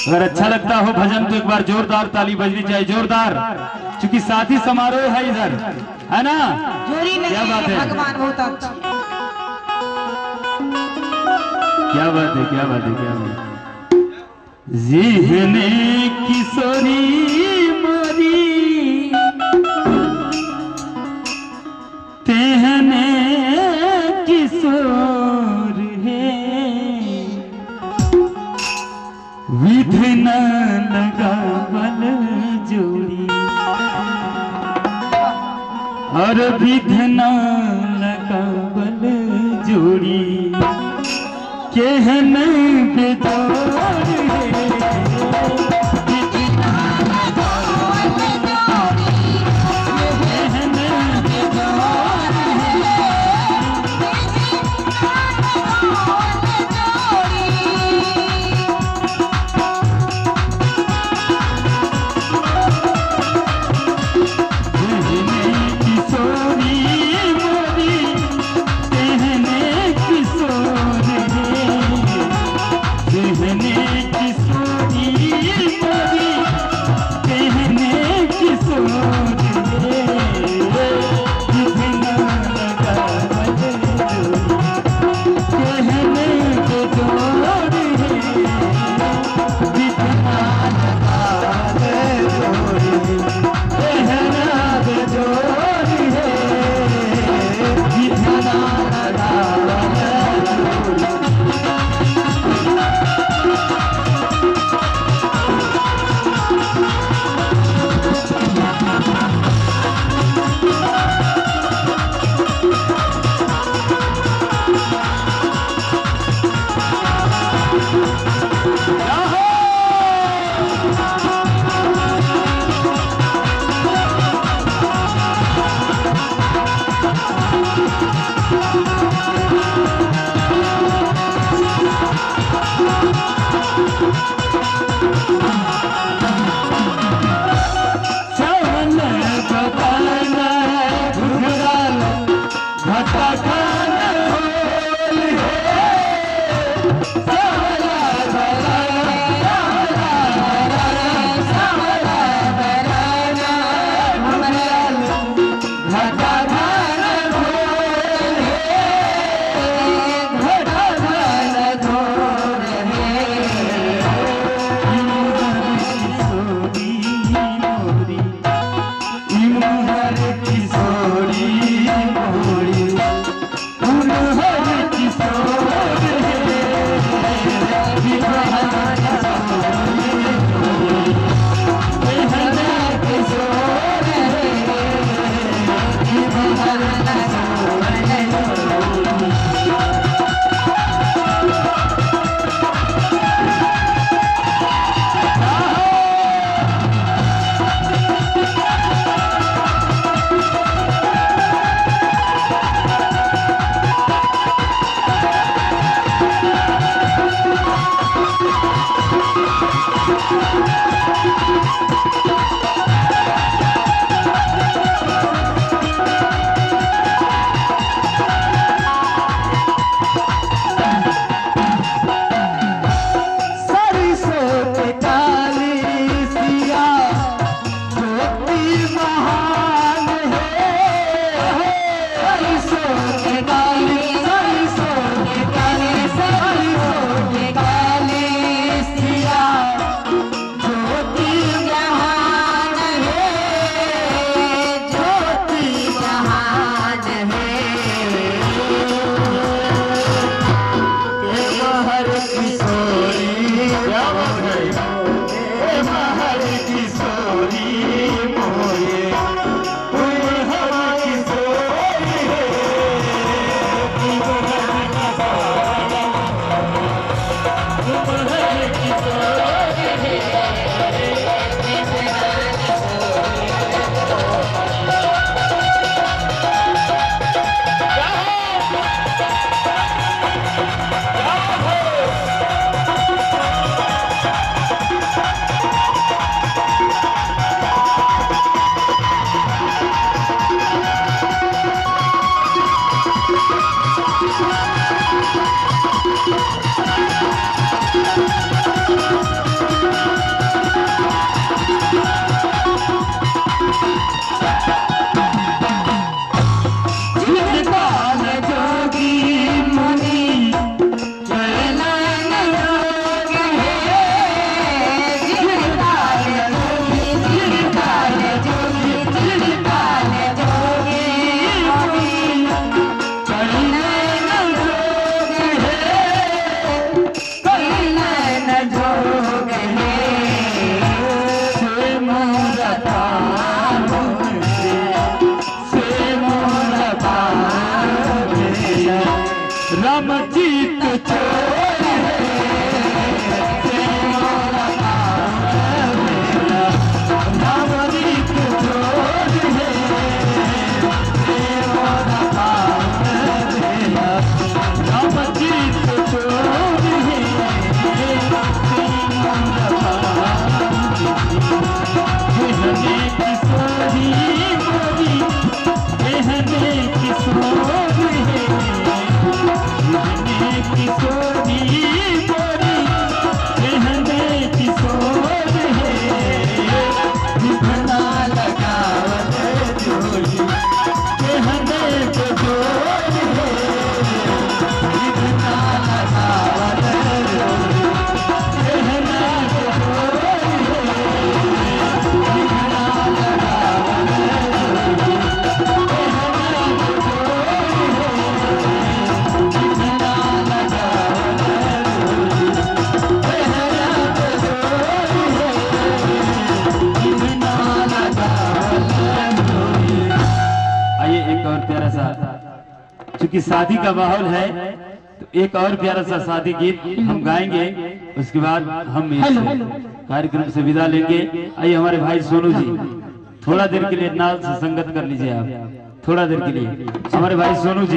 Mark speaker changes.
Speaker 1: अगर अच्छा लगता हो भजन तो एक बार जोरदार ताली बजनी चाहिए, जोरदार, क्योंकि शादी समारोह है इधर, है ना? क्या बात है,
Speaker 2: भगवान बहुत अच्छे।
Speaker 1: क्या बात है, क्या बात है, क्या बात है। जीवने किशोरी मोरी तेहने किशोर है, विधि न लगावल जोड़ी और विधि न लगावल जोड़ी केहन बेजोर है। जीत चोर क्योंकि शादी का माहौल है तो एक और प्यारा सा शादी गीत हम गाएंगे, उसके बाद हम इस कार्यक्रम से विदा लेंगे। आइए हमारे भाई सोनू जी थोड़ा देर के लिए नाल से संगत कर लीजिए, आप थोड़ा देर के लिए हमारे भाई सोनू जी।